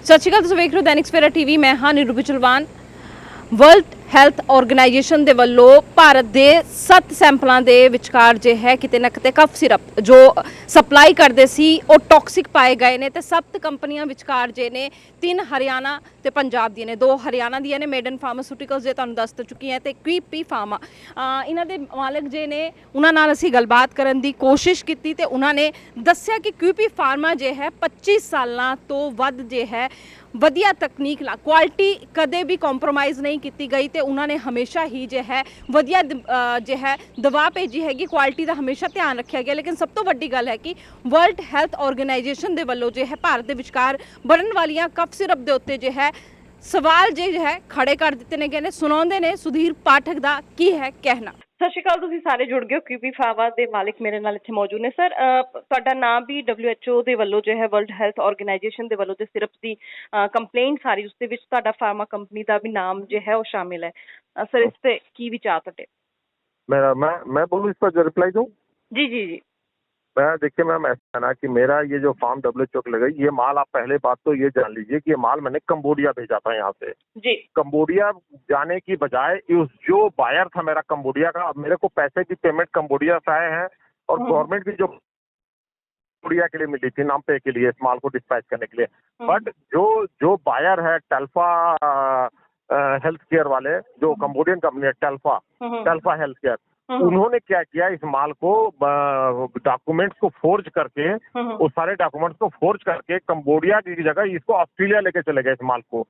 ਸਤਿ ਸ਼੍ਰੀ ਅਕਾਲ, ਤੁਸੀਂ ਵੇਖ ਰਹੇ ਹੋ ਦੈਨਿਕ ਸਵੇਰਾ ਟੀਵੀ। ਮੈਂ ਹਾਂ ਨਿਰੂਪੀ ਚਲਵਾਨ। ਵਰਲਡ ਹੈਲਥ ਆਰਗੇਨਾਈਜੇਸ਼ਨ ਦੇ ਵੱਲੋਂ ਭਾਰਤ ਦੇ 7 ਸੈਂਪਲਾਂ ਦੇ ਵਿਚਕਾਰ ਜੇ ਹੈ ਕਿਤੇ ਨਾ ਕਿਤੇ ਕਫ ਸਿਰਪ ਜੋ ਸਪਲਾਈ ਕਰਦੇ ਸੀ ਉਹ ਟੌਕਸਿਕ ਪਾਏ ਗਏ ਨੇ ਤੇ 7 ਕੰਪਨੀਆਂ ਵਿਚਕਾਰ ਜੇ ਨੇ 3 ਹਰਿਆਣਾ ਤੇ ਪੰਜਾਬ ਦੀਆਂ ਨੇ, 2 ਹਰਿਆਣਾ ਦੀਆਂ ਨੇ ਮੇਡਨ ਫਾਰਮਾਸਿਊਟੀਕਲਸ ਜੇ ਤੁਹਾਨੂੰ ਦੱਸ ਚੁੱਕੀ ਹੈ ਤੇ QP ਫਾਰਮਾ ਇਹਨਾਂ ਦੇ ਮਾਲਕ ਜੇ ਨੇ, ਉਹਨਾਂ ਨਾਲ ਅਸੀਂ ਗੱਲਬਾਤ ਕਰਨ ਦੀ ਕੋਸ਼ਿਸ਼ ਕੀਤੀ ਤੇ ਉਹਨਾਂ ਨੇ ਦੱਸਿਆ ਕਿ QP ਫਾਰਮਾ ਜੇ ਹੈ 25 ਸਾਲਾਂ ਤੋਂ ਵੱਧ ਜੇ ਹੈ ਵਧੀਆ ਤਕਨੀਕ ਨਾਲ ਕੁਆਲਿਟੀ ਕਦੇ ਵੀ ਕੰਪਰੋਮਾਈਜ਼ ਨਹੀਂ ਕੀਤੀ ਗਈ ਤੇ ਉਹਨਾਂ ਨੇ ਹਮੇਸ਼ਾ ਹੀ ਜੇ ਹੈ ਵਧੀਆ ਜੇ ਹੈ ਦਵਾ ਭੇਜੀ ਹੈਗੀ, ਕੁਆਲਿਟੀ ਦਾ ਹਮੇਸ਼ਾ ਧਿਆਨ ਰੱਖਿਆ ਗਿਆ। ਲੇਕਿਨ ਸਭ ਤੋਂ ਵੱਡੀ ਗੱਲ ਹੈ ਕਿ ਵਰਲਡ ਹੈਲਥ ਆਰਗੇਨਾਈਜੇਸ਼ਨ ਦੇ ਵੱਲੋਂ ਜੇ ਹੈ ਭਾਰਤ ਦੇ ਵਿਚਕਾਰ ਬਣਨ ਵਾਲੀਆਂ ਕਫ ਸਿਰਪ ਦੇ ਉੱਤੇ ਜੇ ਹੈ ਸਵਾਲ ਜੇ ਹੈ ਖੜੇ ਕਰ ਦਿੱਤੇ ਨੇ ਗਏ ਨੇ। ਸੁਣਾਉਂਦੇ ਨੇ ਸੁਧੀਰ ਪਾਠਕ ਦਾ ਕੀ ਹੈ ਕਹਿਣਾ। ਸਤਿ ਸ਼੍ਰੀ ਅਕਾਲ, ਤੁਸੀਂ ਸਾਰੇ ਜੁੜ ਗਏ ਹੋ। QP ਫਾਰਮਾ ਦੇ ਮਾਲਿਕ ਮੇਰੇ ਨਾਲ ਇੱਥੇ ਮੌਜੂਦ ਨੇ। ਸਰ, ਤੁਹਾਡਾ ਨਾਮ ਵੀ WHO ਦੇ ਵੱਲੋਂ ਜੋ ਹੈ ਵਰਲਡ ਹੈਲਥ ਆਰਗੇਨਾਈਜੇਸ਼ਨ ਦੇ ਵੱਲੋਂ ਜੋ ਸਿਰਪ ਦੀ ਕੰਪਲੇਂਟ ਸਾਰੀ ਉਸ ਦੇ ਵਿੱਚ ਤੁਹਾਡਾ ਫਾਰਮਾ ਕੰਪਨੀ ਦਾ ਵੀ ਨਾਮ ਜੋ ਹੈ ਉਹ ਸ਼ਾਮਿਲ ਹੈ। ਸਰ, ਇਸ ਤੇ ਕੀ ਵਿਚਾਰ ਤੁਹਾਡੇ? मेरा मैं बोलूँ इस पर जो रिप्लाई दूँ? जी जी जी। मैं देखिए मैम, ऐसा है ना कि मेरा ये जो फार्म WHO के लगा, ये माल आप पहले बात तो ये जान लीजिए कि ये माल मैंने कंबोडिया भेजा था यहाँ से जी। कंबोडिया जाने की बजाय उस जो बायर था मेरा कंबोडिया का, अब मेरे को पैसे की पेमेंट कंबोडिया से आए हैं और गवर्नमेंट की जो कंबोडिया के लिए मिली थी नाम पे के लिए इस माल को डिस्पैच करने के लिए, बट जो बायर है टेल्फा हेल्थ केयर वाले, जो कंबोडियन कंपनी है टेल्फा हेल्थ केयर, उन्होंने क्या किया, इस माल को डॉक्यूमेंट्स को फोर्ज करके, उस सारे डॉक्यूमेंट्स को फोर्ज करके कंबोडिया की जगह इसको ऑस्ट्रेलिया लेके चले गए इस माल को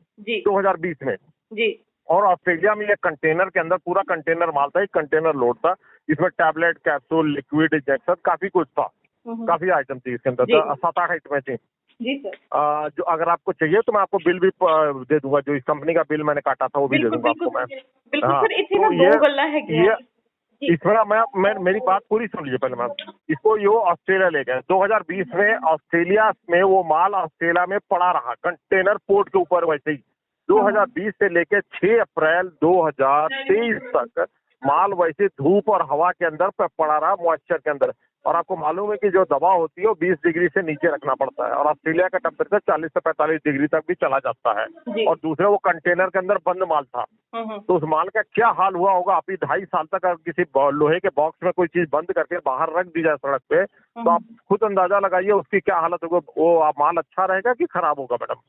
2020 में जी। और ऑस्ट्रेलिया में ये कंटेनर के अंदर पूरा कंटेनर माल था, एक कंटेनर लोड था, इसमें टैबलेट, कैप्सूल, लिक्विड इंजेक्शन, काफी कुछ था, काफी आइटम थी इसके अंदर, 7-8 आइटमें थी जी सर। जो अगर आपको चाहिए तो मैं आपको बिल भी दे दूंगा, जो इस कंपनी का बिल मैंने काटा था वो भी दे दूंगा आपको मैं। बिल्कुल सर, इतनी ना दो गल्ला है इसमें मैं मेरी बात पूरी सुन लीजिए पहले मैम। इसको यो ऑस्ट्रेलिया ले गए 2020 में, ऑस्ट्रेलिया में वो माल ऑस्ट्रेलिया में पड़ा रहा कंटेनर पोर्ट के ऊपर वैसे ही 2020 से लेके 6 अप्रैल 2023 तक माल वैसे धूप और हवा के अंदर पड़ा रहा, मॉइस्चर के अंदर। और आपको मालूम है कि जो दवा होती है वो 20 डिग्री से नीचे रखना पड़ता है और ऑस्ट्रेलिया का टेम्परेचर 40 से 45 डिग्री तक भी चला जाता है। और दूसरे वो कंटेनर के अंदर बंद माल था, तो उस माल का क्या हाल हुआ होगा। आप 2.5 साल तक अगर किसी लोहे के बॉक्स में कोई चीज बंद करके बाहर रख दी जाए सड़क पे, तो आप खुद अंदाजा लगाइए उसकी क्या हालत होगी। वो माल अच्छा रहेगा कि खराब होगा मैडम।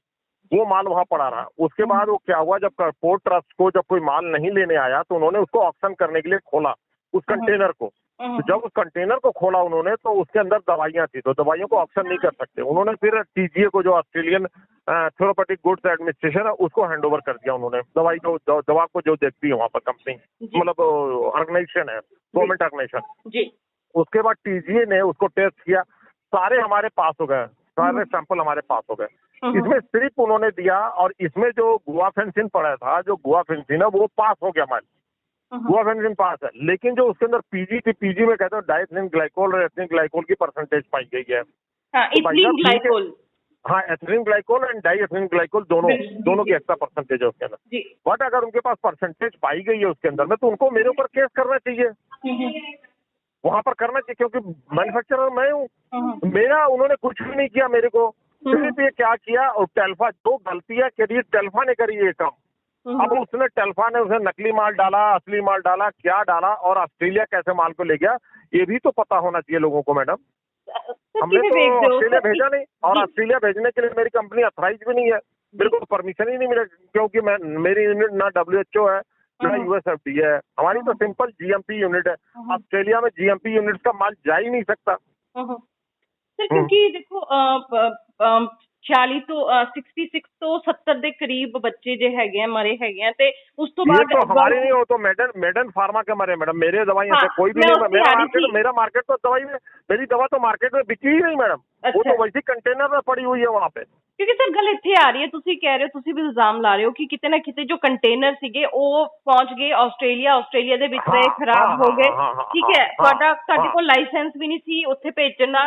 वो माल वहां पड़ा रहा। उसके बाद वो क्या हुआ, जब पोर्ट ट्रस्ट को जब कोई माल नहीं लेने आया तो उन्होंने उसको ऑक्शन करने के लिए खोला उस कंटेनर को। तो जब उस कंटेनर को खोला उन्होंने तो उसके अंदर दवाइयां थी, तो दवाइयों को ऑक्शन नहीं कर सकते। उन्होंने फिर TGA को, जो ऑस्ट्रेलियन थेरेप्यूटिक गुड्स एडमिनिस्ट्रेशन है, उसको हैंड ओवर कर दिया उन्होंने। दवा को जो देखती है वहाँ पर कंपनी, मतलब ऑर्गेनाइजेशन है, गवर्नमेंट ऑर्गेनाइजेशन जी। उसके बाद TGA ने उसको टेस्ट किया, सारे हमारे पास हो गए, सारे सैंपल हमारे पास हो गए। इसमें सिर्फ उन्होंने दिया, और इसमें जो गुआफेंसिन पड़ा था, जो गुआफेंसिन है वो पास हो गया माल, गुआफेंसिन पास है। लेकिन जो उसके अंदर PG थी, PG में कहते हैं डाइथिलीन ग्लाइकोल और एथिलीन ग्लाइकोल की परसेंटेज पाई गई है। एथिलीन ग्लाइकोल, हाँ, ethylene glycol and diethylene glycol दोनों की एक्स्ट्रा परसेंटेज है उसके अंदर। बट अगर उनके पास परसेंटेज पाई गई है उसके अंदर में, तो उनको मेरे ऊपर केस करना चाहिए, वहां पर करना चाहिए, क्योंकि मैन्युफैक्चरर मैं हूँ। मेरा उन्होंने कुछ भी नहीं किया मेरे को, सिर्फ ये क्या किया, और टेल्फा जो गलतियां करी टेल्फा ने करी ये काम। अब उसने टेल्फा ने उसे नकली माल डाला, असली माल डाला, क्या डाला, और ऑस्ट्रेलिया कैसे माल को ले गया, ये भी तो पता होना चाहिए लोगों को मैडम। हमने तो ऑस्ट्रेलिया भेजा नहीं, और ऑस्ट्रेलिया भेजने के लिए मेरी कंपनी अथराइज भी नहीं है, मेरे को परमिशन ही नहीं मिला, क्योंकि मेरी यूनिट ना WHO है ना USFDA है, हमारी तो सिंपल GMP यूनिट है। ऑस्ट्रेलिया में GMP यूनिट का माल जा ही नहीं सकता सर, क्योंकि देखो 46 तो 66 तो 70 ਦੇ ਕਰੀਬ ਬੱਚੇ ਜੇ ਹੈਗੇ ਆ ਮਰੇ ਹੈਗੇ ਆ ਤੇ ਉਸ ਤੋਂ ਬਾਅਦ तो हमारे नहीं हो तो मेडन फार्मा के मरे मैडम, मेरे दवाइयां से कोई भी नहीं। मेरा मार्केट तो दवाई में, मेरी दवा तो मार्केट में बिकी ही नहीं मैडम, वो तो वैसी कंटेनर में पड़ी हुई है वहाँ पे। ਕਿਉਂਕਿ ਸਰ ਗੱਲ ਇੱਥੇ ਆ ਰਹੀ ਹੈ, ਤੁਸੀਂ ਕਹਿ ਰਹੇ ਹੋ, ਤੁਸੀਂ ਵੀ ਇਲਜ਼ਾਮ ਲਾ ਰਹੇ ਹੋ ਕਿ ਕਿਤੇ ਨਾ ਕਿਤੇ ਜੋ ਕੰਟੇਨਰ ਸੀਗੇ ਉਹ ਪਹੁੰਚ ਗਏ ਆਸਟ੍ਰੇਲੀਆ ਦੇ ਵਿੱਚ ਇਹ ਖਰਾਬ ਹੋ ਗਏ। ਠੀਕ ਹੈ, ਤੁਹਾਡੇ ਕੋਲ ਲਾਇਸੈਂਸ भी नहीं थी ਉੱਥੇ ਭੇਜਣ ਦਾ,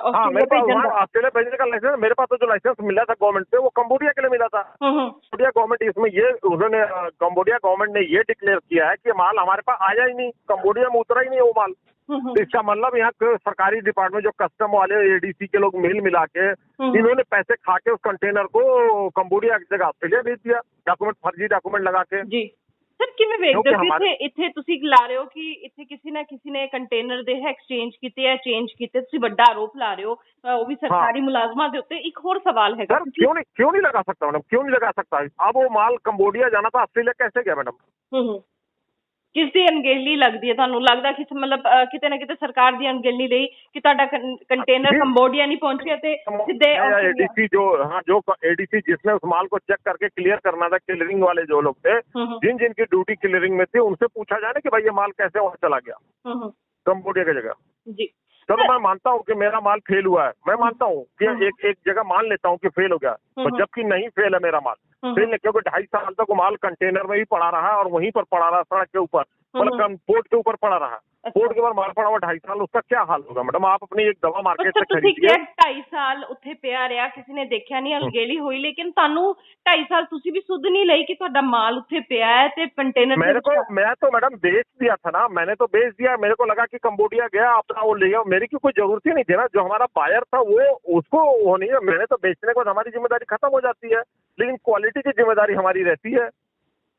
ऑस्ट्रेलिया भेजने का। ऑस्ट्रेलिया भेजने का लाइसेंस मेरे पास, तो जो लाइसेंस मिला था गवर्नमेंट से वो कंबोडिया के लिए मिला था। कंबोडिया गवर्नमेंट, इसमें ये उन्होंने कंबोडिया गवर्नमेंट ने ये डिक्लेयर किया है कि माल हमारे पास आया ही नहीं, कंबोडिया में उतरा ही नहीं वो माल। तो इसका मतलब यहाँ के सरकारी डिपार्टमेंट जो कस्टम वाले एडीसी के लोग मिल मिला के इन्होंने पैसे खा के उस कंटेनर को कंबोडिया की जगह ऑस्ट्रेलिया भेज दिया, डॉक्यूमेंट फर्जी डॉक्यूमेंट लगा के। ਜੀ ਸਰ ਕਿਵੇਂ ਵੇਖਦੇ ਕਿਉਂਕਿ ਹੋ ਕਿ ਹਮਾਰੇ- ਇੱਥੇ ਤੁਸੀਂ ਲਾ ਰਹੇ ਹੋ ਕਿ ਇੱਥੇ ਕਿਸੇ ਨਾ ਕਿਸੇ ਨੇ ਕੰਟੇਨਰ ਦੇ ਹੈ ਐਕਸਚੇਂਜ ਕੀਤੇ ਹੈ ਚੇਂਜ ਕੀਤੇ, ਤੁਸੀਂ ਵੱਡਾ ਆਰੋਪ ਲਾ ਰਹੇ ਹੋ ਉਹ ਵੀ ਸਰਕਾਰੀ ਮੁਲਾਜ਼ਮਾਂ ਦੇ ਉੱਤੇ। ਇੱਕ ਹੋਰ ਸਵਾਲ ਹੈਗਾ सर क्यों नहीं लगा सकता मैडम, क्यों नहीं लगा सकता? अब वो माल कंबोडिया जाना था, ऑस्ट्रेलिया कैसे गया मैडम? ਕਿਸ ਦੀ ਅਣਗਹਿਲੀ ਲੱਗਦੀ ਹੈ ਤੁਹਾਨੂੰ? ਲੱਗਦਾ ਕਿ ਮਤਲਬ ਕਿਤੇ ਨਾ ਕਿਤੇ ਸਰਕਾਰ ਦੀ ਅਣਗਹਿਲੀ ਲਈ ਕਿ ਤੁਹਾਡਾ ਕੰਟੇਨਰ ਕੰਬੋਡੀਆ ਨਹੀਂ पहुंचा ਤੇ ਸਿੱਧੇ एडीसी जो एडीसी जिसने उस माल को चेक करके क्लियर करना था, क्लियरिंग वाले जो लोग थे, जिनकी ड्यूटी क्लियरिंग में थी, उनसे पूछा जाए ना कि भाई ये माल कैसे वहां चला गया कंबोडिया की जगह। जी चलो मैं मानता हूँ कि मेरा माल फेल हुआ है, मैं मानता हूँ कि एक जगह मान लेता हूँ कि फेल हो गया, तो जबकि नहीं फेल है मेरा माल, फेल नहीं, क्योंकि 2.5 साल तक वो माल कंटेनर में ही पड़ा रहा और वहीं पर पड़ा रहा, सड़क के ऊपर, मतलब पोर्ट के ऊपर पड़ा रहा। पोर्ट के ऊपर माल पड़ा हुआ 2.5 साल, उसका क्या हाल होगा मैडम? आप अपनी एक दवा मार्केट से खरीदिए। 2.5 साल ਉੱਥੇ ਪਿਆ ਰਿਹਾ, ਕਿਸੇ ਨੇ ਦੇਖਿਆ ਨਹੀਂ, ਅਣਗਹਿਲੀ ਹੋਈ, ਲੇਕਿਨ ਤੁਹਾਨੂੰ 2.5 ਸਾਲ ਤੁਸੀਂ ਵੀ ਸੁੱਧ ਨਹੀਂ ਲਈ ਕਿ ਤੁਹਾਡਾ ਮਾਲ ਉੱਥੇ ਪਿਆ ਹੈ ਤੇ ਕੰਟੇਨਰ मैं तो मैडम बेच दिया था ना, मैंने तो बेच दिया। मेरे को लगा कि कंबोडिया गया अपना वो ले गया, मेरी की कोई जरूरत ही नहीं थी ना। जो हमारा बायर था वो उसको वो नहीं है, मैंने तो बेचने के बाद हमारी जिम्मेदारी खत्म हो जाती है, लेकिन क्वालिटी की जिम्मेदारी हमारी रहती है।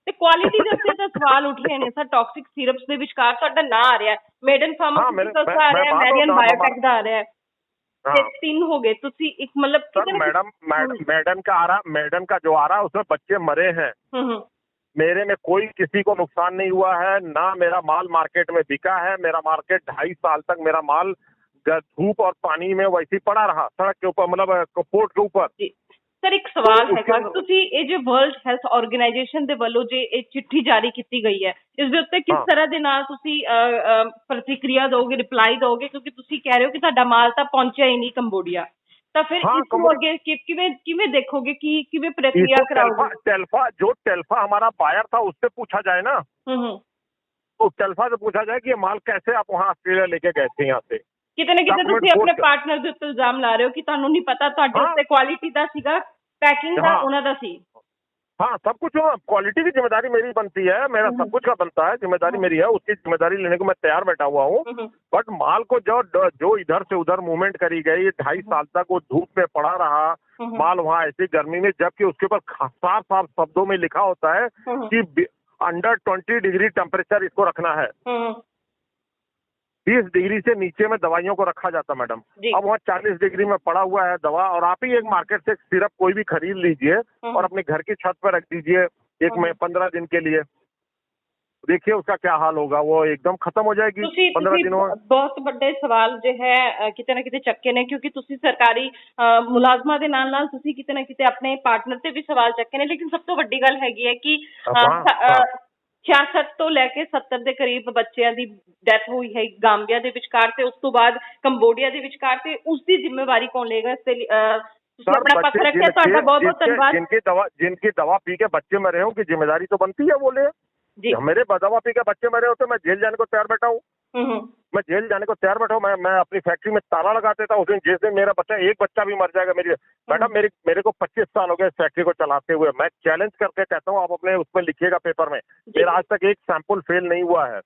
ਤੇ ਕੁਆਲਿਟੀ ਦੇ ਉੱਤੇ ਤਾਂ ਸਵਾਲ ਉੱਠ ਰਹੇ ਨੇ ਸਰ। ਟੌਕਸਿਕ ਸਿਰਪਸ ਦੇ ਵਿਚਕਾਰ ਤੁਹਾਡਾ ਨਾਂ ਆ ਰਿਹਾ, ਮੇਡਨ ਫਾਰਮਾਸਿਊਟੀਕਲਸ ਦਾ ਆ ਰਿਹਾ, ਮੈਰੀਅਨ ਬਾਇਓਟੈਕ ਦਾ ਆ ਰਿਹਾ, ਤੇ 3 ਹੋ ਗਏ। ਤੁਸੀਂ ਇੱਕ ਮਤਲਬ सर मैडम का जो आ रहा है उसमें बच्चे मरे हैं, मेरे में कोई किसी को नुकसान नहीं हुआ है, ना मेरा माल मार्केट में बिका है। मेरा मार्केट 2.5 साल तक मेरा माल धूप और पानी में वैसे ही पड़ा रहा, सड़क के ऊपर, मतलब पोर्ट के ऊपर। ਸਰ ਇੱਕ ਸਵਾਲ ਹੈਗਾ, ਤੁਸੀਂ ਇਹ ਜੋ ਵਰਲਡ ਹੈਲਥ ਆਰਗੇਨਾਈਜੇਸ਼ਨ ਦੇ ਵੱਲੋਂ ਜੇ ਇਹ ਚਿੱਠੀ ਜਾਰੀ ਕੀਤੀ ਗਈ ਹੈ, ਇਸ ਦੇ ਉੱਤੇ ਕਿਸ ਤਰ੍ਹਾਂ ਦੇ ਨਾਲ ਤੁਸੀਂ ਪ੍ਰਤੀਕਿਰਿਆ ਦੋਗੇ, ਰਿਪਲਾਈ ਦੋਗੇ? ਕਿਉਂਕਿ ਤੁਸੀਂ ਕਹਿ ਰਹੇ ਹੋ ਕਿ ਤੁਹਾਡਾ ਮਾਲ ਤਾਂ ਪਹੁੰਚਿਆ ਹੀ ਨਹੀਂ ਕੰਬੋਡੀਆ, ਤਾਂ ਫਿਰ ਇਸ ਨੂੰ ਅੱਗੇ ਕਿਵੇਂ ਦੇਖੋਗੇ, ਕਿਵੇਂ ਪ੍ਰਕਿਰਿਆ कराओगे? टेल्फा हमारा बायर था, उससे पूछा जाए ना, तो टेल्फा से पूछा जाए कि ये माल कैसे आप वहाँ ऑस्ट्रेलिया लेके गए थे यहाँ से। ਕਿਤੇ ਨਾ ਕਿਤੇ ਤੁਸੀਂ ਆਪਣੇ ਪਾਰਟਨਰ ਦੇ ਉੱਤੇ ਇਲਜ਼ਾਮ ਲਾ ਰਹੇ ਹੋ ਕਿ ਤੁਹਾਨੂੰ ਨਹੀਂ ਪਤਾ, ਤੁਹਾਡੇ ਉੱਤੇ ਕੁਆਲਿਟੀ ਦਾ ਸੀਗਾ, ਪੈਕਿੰਗ ਦਾ ਉਹਨਾਂ ਦਾ ਸੀ। हाँ, सब कुछ क्वालिटी की जिम्मेदारी मेरी बनती है, मेरा सब कुछ का बनता है, जिम्मेदारी मेरी है, उसकी जिम्मेदारी लेने को मैं तैयार बैठा हुआ हूँ। बट माल को जो इधर से उधर मूवमेंट करी गई, 2.5 साल तक वो धूप में पड़ा रहा माल वहाँ ऐसी गर्मी में, जबकि उसके ऊपर साफ साफ शब्दों में लिखा होता है कि अंडर 20 डिग्री टेम्परेचर इसको रखना है। 20 डिग्री से नीचे में दवाइयों को रखा जाता मैडम। अब वहाँ 40 डिग्री में पड़ा हुआ है दवा, और आप ही एक मार्केट से सिरप कोई भी खरीद लीजिए और अपने घर की छत पर रख दीजिए एक में 15 दिन के लिए, देखिए उसका क्या हाल होगा, वो एकदम खत्म हो जाएगी 15 दिनों में। ਬਹੁਤ ਵੱਡੇ ਸਵਾਲ ਜੋ ਹੈ ਕਿਤੇ ਨਾ ਕਿਤੇ ਚੱਕੇ ਨੇ, ਕਿਉਂਕਿ ਤੁਸੀਂ ਸਰਕਾਰੀ ਮੁਲਾਜ਼ਮਾਂ ਦੇ ਨਾਲ ਨਾਲ ਤੁਸੀਂ ਕਿਤੇ ਨਾ ਕਿਤੇ ਆਪਣੇ ਪਾਰਟਨਰ ਤੇ ਵੀ ਸਵਾਲ ਚੱਕੇ ਨੇ, ਲੇਕਿਨ ਸਭ ਤੋਂ ਵੱਡੀ ਗੱਲ ਹੈਗੀ ਹੈ ਕਿ 66 ਤੋਂ ਲੈ ਕੇ 70 ਦੇ ਕਰੀਬ ਬੱਚਿਆਂ ਦੀ ਡੈਥ ਹੋਈ ਹੈ ਗਾਂਬੀਆ ਦੇ ਵਿਚਕਾਰ, ਤੇ ਉਸ ਤੋਂ ਬਾਅਦ ਕੰਬੋਡੀਆ ਦੇ ਵਿਚਕਾਰ, ਤੇ ਉਸ ਦੀ ਜ਼ਿੰਮੇਵਾਰੀ ਕੌਣ ਲਏਗਾ? ਇਸ ਤੇ ਤੁਸੀਂ ਆਪਣਾ ਪੱਖ ਰੱਖਿਆ, ਤੁਹਾਡਾ बहुत बहुत धन्यवाद। जिनकी दवा पी के बच्चे मरे हो, की जिम्मेदारी तो बनती है बोले जी। मेरे दवा पी के बच्चे मरे होते, मैं जेल जाने को तैयार बैठा हूँ, मैं जेल जाने को तैयार बैठा हूँ। मैं अपनी फैक्ट्री में ताला लगा देता उस दिन, जिस दिन मेरा बच्चा, एक बच्चा भी मर जाएगा मेरी मैडम, मेरे को 25 साल हो गए इस फैक्ट्री को चलाते हुए। मैं चैलेंज करके कहता हूँ, आप अपने उसमें लिखिएगा पेपर में, मेरा आज तक एक सैंपल फेल नहीं हुआ है,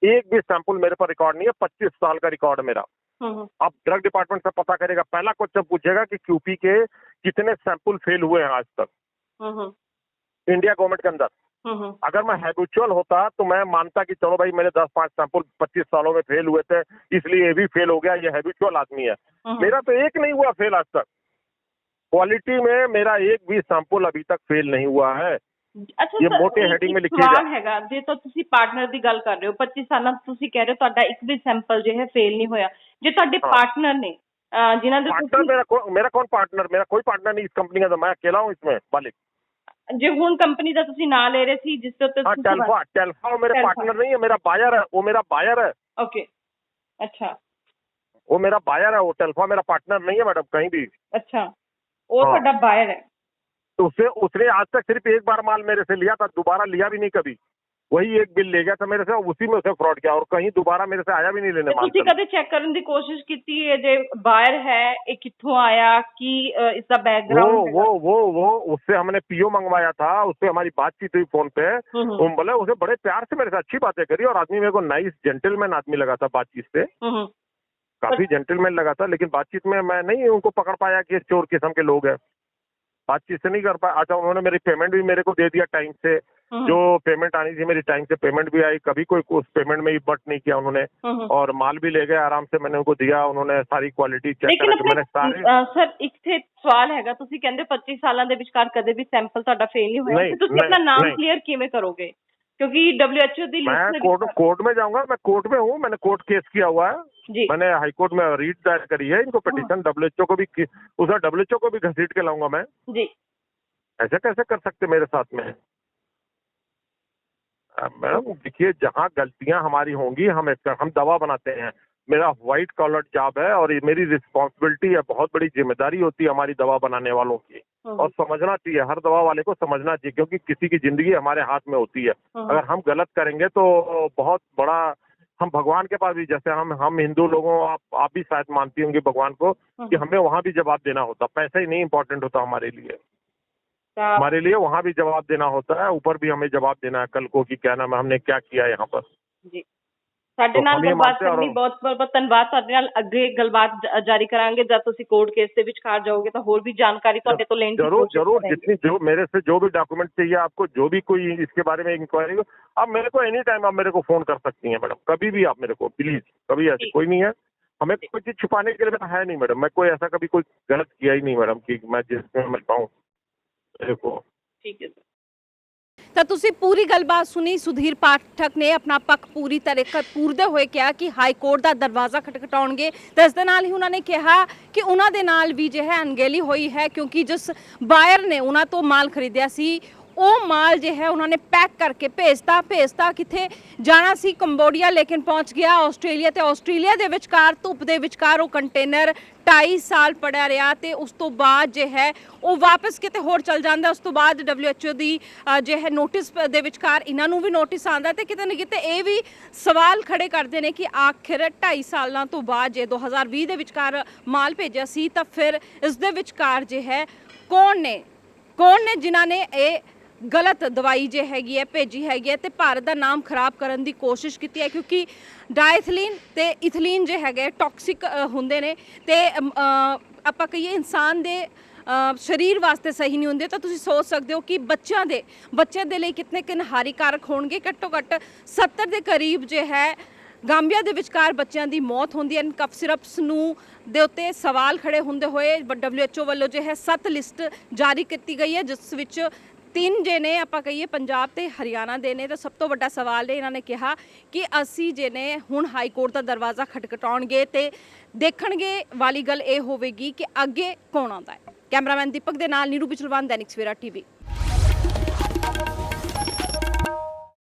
एक भी सैंपल मेरे पर रिकॉर्ड नहीं है। 25 साल का रिकॉर्ड है मेरा। आप ड्रग डिपार्टमेंट से पता करेगा, पहला क्वेश्चन पूछेगा कि क्यूपी के कितने सैंपल फेल हुए हैं आज तक इंडिया गवर्नमेंट के अंदर। अगर मैं हैबिचुअल होता तो मैं मानता कि चलो भाई मेरे 10-5 सैंपल 25 सालों में फेल हुए थे, इसलिए ये भी फेल हो गया, ये हैबिचुअल आदमी है। मेरा तो एक नहीं हुआ फेल आज तक, क्वालिटी में मेरा एक भी सैंपल अभी तक फेल नहीं हुआ है। ਅੱਛਾ ਇਹ ਮੋਟੇ ਹੈਡਿੰਗ ਵਿੱਚ ਲਿਖਿਆ ਸਵਾਲ ਹੈਗਾ, ਜੇ ਤਾਂ ਤੁਸੀਂ ਪਾਰਟਨਰ ਦੀ ਗੱਲ ਕਰ ਰਹੇ ਹੋ, 25 ਸਾਲਾਂ ਤੋਂ ਤੁਸੀਂ ਕਹਿ ਰਹੇ ਹੋ ਤੁਹਾਡਾ ਇੱਕ ਵੀ ਸੈਂਪਲ ਜੋ ਹੈ ਫੇਲ ਨਹੀਂ ਹੋਇਆ, ਜੇ ਤੁਹਾਡੇ ਪਾर्टनर ने जिन्होंने मेरा कौन पार्टनर, मेरा कोई पार्टनर नहीं इस कंपनी का, मैं अकेला हूँ इसमें मालिक। जे हुन कंपनी का तुसी नाम ले रहे सी जिस ते टेल्फा वो मेरा पार्टनर नहीं है, मेरा बायर है, वो मेरा बायर है। ओके, अच्छा, वो मेरा बायर है, वो टेल्फा मेरा पार्टनर नहीं है मैडम कहीं भी। अच्छा, वो ਤੁਹਾਡਾ बायर है। तो उसने आज तक सिर्फ एक बार माल मेरे से लिया था, दोबारा लिया भी नहीं कभी। वही एक बिल ले गया था मेरे से, उसी में उसने फ्रॉड किया और कहीं दोबारा मेरे से आया भी नहीं लेने माल। ਤੁਸੀਂ ਕਦੇ ਚੈੱਕ ਕਰਨ ਦੀ ਕੋਸ਼ਿਸ਼ ਕੀਤੀ ਹੈ ਜੇ ਬਾਇਰ ਹੈ ਇਹ ਕਿੱਥੋਂ ਆਇਆ ਕੀ ਇਸ ਦਾ बैकग्राउंड वो उससे हमने पीओ मंगवाया था, उससे हमारी बातचीत हुई फोन पे। वो बोले, उसे बड़े प्यार से मेरे से अच्छी बातें करी और आदमी मेरे को नाइस जेंटलमैन आदमी लगा था बातचीत से, काफी जेंटलमैन लगा था। लेकिन बातचीत में मैं नहीं उनको पकड़ पाया कि चोर किस्म के लोग हैं, बातचीत से नहीं कर पाया। अच्छा, उन्होंने मेरी पेमेंट भी मेरे को दे दिया टाइम से, जो पेमेंट आनी थी मेरी टाइम से पेमेंट भी आई, कभी कोई उस पेमेंट में ही बट नहीं किया उन्होंने, और माल भी ले गए आराम से, मैंने उनको दिया, उन्होंने सारी क्वालिटी चेक लेकिन करके मैंने सारे। ਸਰ ਇੱਕ ਤੇ ਸਵਾਲ ਹੈਗਾ, ਤੁਸੀਂ ਕਹਿੰਦੇ 25 ਸਾਲਾਂ ਦੇ ਵਿਚਕਾਰ ਕਦੇ ਵੀ ਸੈਂਪਲ ਤੁਹਾਡਾ ਫੇਲ ਨਹੀਂ ਹੋਇਆ, ਤੇ ਤੁਸੀਂ ਆਪਣਾ ਨਾਮ ਕਲੀਅਰ ਕਿਵੇਂ ਕਰੋਗੇ? क्योंकि WHO ਦੀ मैं कोर्ट में जाऊंगा, मैं कोर्ट में हूँ, मैंने कोर्ट केस किया हुआ है जी। मैंने हाई कोर्ट में रीट दायर करी है, इनको पिटीशन WHO को भी, उसे WHO को भी घसीट के लाऊंगा मैं जी। ऐसे कैसे कर सकते मेरे साथ में? मैडम देखिए, जहाँ गलतियां हमारी होंगी हम दवा बनाते हैं, मेरा व्हाइट कॉलर जॉब है और ये मेरी रिस्पॉन्सिबिलिटी है, बहुत बड़ी जिम्मेदारी होती है हमारी दवा बनाने वालों की, और समझना चाहिए, हर दवा वाले को समझना चाहिए, क्योंकि किसी की जिंदगी हमारे हाथ में होती है। अगर हम गलत करेंगे तो बहुत बड़ा, हम भगवान के पास भी, जैसे हम हिंदू लोगों, आप भी शायद मानती होंगी भगवान को, कि हमें वहां भी जवाब देना होता, पैसा ही नहीं इंपॉर्टेंट होता हमारे लिए, हमारे लिए वहां भी जवाब देना होता है, ऊपर भी हमें जवाब देना है कल को कि क्या नाम है, हमने क्या किया यहाँ पर जी। ਸਾਡੇ ਨਾਲ ਗੱਲਬਾਤ ਕਰਨੀ ਬਹੁਤ ਬਹੁਤ ਧੰਨਵਾਦ। ਤੁਹਾਡੇ ਨਾਲ ਅੱਗੇ ਗੱਲਬਾਤ ਜਾਰੀ ਕਰਾਂਗੇ ਜਦ ਤੁਸੀਂ ਕੋਰਟ केस ਦੇ ਵਿਚਕਾਰ ਜਾਓਗੇ ਤਾਂ ਹੋਰ भी जानकारी ਤੁਹਾਡੇ ਤੋਂ लेने की कोशिश जरूर जितनी जो मेरे से जो भी डॉक्यूमेंट चाहिए आपको, जो भी कोई इसके बारे में इंक्वायरी हो, आप मेरे को एनी टाइम आप मेरे को फोन कर सकती हैं मैडम, कभी भी आप मेरे को, प्लीज, कभी ऐसे कोई नहीं है, हमें कोई चीज छुपाने के लिए है नहीं मैडम, मैं कोई ऐसा कभी कोई गलत किया ही नहीं मैडम कि मैं जिसमें मैं पाऊँ मेरे को। ठीक है सर। ਤਾਂ ਤੁਸੀਂ ਪੂਰੀ ਗੱਲਬਾਤ ਸੁਣੀ। ਸੁਧੀਰ ਪਾਠਕ ਨੇ ਆਪਣਾ ਪੱਖ ਪੂਰੀ ਤਰੀਕੇ ਪੂਰਦੇ ਹੋਏ ਕਿਹਾ ਕਿ ਹਾਈ ਕੋਰਟ ਦਾ ਦਰਵਾਜ਼ਾ ਖਟਖਟਾਉਣਗੇ, ਤੇ ਇਸ ਦੇ ਨਾਲ ਹੀ ਉਹਨਾਂ ਨੇ ਕਿਹਾ ਕਿ ਉਹਨਾਂ ਦੇ ਨਾਲ ਵੀ ਜੋ ਹੈ ਅਣਗਹਿਲੀ ਹੋਈ ਹੈ, ਕਿਉਂਕਿ ਜਿਸ ਬਾਇਰ ਨੇ ਉਹਨਾਂ ਤੋਂ ਮਾਲ ਖਰੀਦਿਆ ਸੀ ਉਹ ਮਾਲ जो है उन्होंने पैक करके भेजता किथे जाना सी कंबोडिया, लेकिन पहुंच गया ਆਸਟ੍ਰੇਲੀਆ, ਤੇ ਆਸਟ੍ਰੇਲੀਆ ਦੇ ਵਿਚਕਾਰ ਧੁੱਪ ਦੇ ਵਿਚਕਾਰ ਉਹ ਕੰਟੇਨਰ 2.5 ਸਾਲ ਪੜਿਆ ਰਿਹਾ, ਤੇ ਉਸ ਤੋਂ ਬਾਅਦ ਜੋ ਹੈ ਉਹ ਵਾਪਸ ਕਿਤੇ ਹੋਰ ਚਲ ਜਾਂਦਾ। ਉਸ ਤੋਂ ਬਾਅਦ WHO ਦੀ ਜੋ ਹੈ ਨੋਟਿਸ ਦੇ ਵਿਚਕਾਰ ਇਹਨਾਂ ਨੂੰ ਵੀ ਨੋਟਿਸ ਆਉਂਦਾ, ਤੇ ਕਿਤੇ ਨਾ ਕਿਤੇ ਇਹ ਵੀ ਸਵਾਲ ਖੜੇ ਕਰਦੇ ਨੇ ਕਿ ਆਖਿਰ 2.5 ਸਾਲਾਂ ਤੋਂ ਬਾਅਦ ਜੇ 2020 ਦੇ ਵਿਚਕਾਰ ਮਾਲ ਭੇਜਿਆ ਸੀ, ਤਾਂ ਫਿਰ ਇਸ ਦੇ ਵਿਚਕਾਰ ਜੋ ਹੈ ਕੌਣ ਨੇ ਜਿਨ੍ਹਾਂ ਨੇ ਇਹ ਗਲਤ ਦਵਾਈ ਜੇ ਹੈਗੀ ਹੈ ਭੇਜੀ ਹੈਗੀ ਹੈ, ਤੇ ਭਾਰਤ ਦਾ ਨਾਮ ਖਰਾਬ ਕਰਨ ਦੀ ਕੋਸ਼ਿਸ਼ ਕੀਤੀ ਹੈ, ਕਿਉਂਕਿ ਡਾਇਥਲੀਨ ਤੇ ਇਥਲੀਨ ਜੇ ਹੈਗੇ ਟੌਕਸਿਕ ਹੁੰਦੇ ਨੇ, ਤੇ ਆਪਾਂ ਕਹੀਏ ਇਨਸਾਨ ਦੇ ਸਰੀਰ ਵਾਸਤੇ ਸਹੀ ਨਹੀਂ ਹੁੰਦੇ। ਤਾਂ ਤੁਸੀਂ ਸੋਚ ਸਕਦੇ ਹੋ ਕਿ ਬੱਚੇ ਦੇ ਲਈ ਕਿੰਨੇ ਹਾਨੀਕਾਰਕ ਹੋਣਗੇ। ਘੱਟੋ ਘੱਟ 70 ਦੇ ਕਰੀਬ ਜੇ ਹੈ ਗਾਂਬੀਆ ਦੇ ਵਿਚਕਾਰ ਬੱਚਿਆਂ ਦੀ ਮੌਤ ਹੁੰਦੀ ਹੈ ਕਫ ਸਿਰਪਸ ਨੂੰ ਦੇ ਉੱਤੇ ਸਵਾਲ ਖੜੇ ਹੁੰਦੇ ਹੋਏ। WHO ਵੱਲੋਂ ਜੋ ਹੈ 7 ਲਿਸਟ ਜਾਰੀ ਕੀਤੀ ਗਈ ਹੈ, ਜਿਸ ਵਿੱਚ 3 ਜੇ ਨੇ ਆਪਾਂ ਕਹੀਏ ਪੰਜਾਬ ਤੇ ਹਰਿਆਣਾ ਦੇ ਨੇ। ਤਾਂ ਸਭ ਤੋਂ ਵੱਡਾ ਸਵਾਲ ਹੈ, ਇਹਨਾਂ ਨੇ ਕਿਹਾ ਕਿ ਅਸੀਂ ਜੇ ਨੇ ਹੁਣ ਹਾਈ ਕੋਰਟ ਦਾ ਦਰਵਾਜ਼ਾ ਖਟਖਟਾਉਣਗੇ ਤੇ ਦੇਖਣਗੇ ਵਾਲੀ ਗੱਲ ਇਹ ਹੋਵੇਗੀ ਕਿ ਅੱਗੇ ਕੌਣ ਆਉਂਦਾ ਹੈ। ਕੈਮਰਾਮੈਨ ਦੀਪਕ ਦੇ ਨਾਲ ਨੀਰੂ ਬਿਚਲਵਾਨ, ਦੈਨਿਕ ਸਵੇਰਾ TV।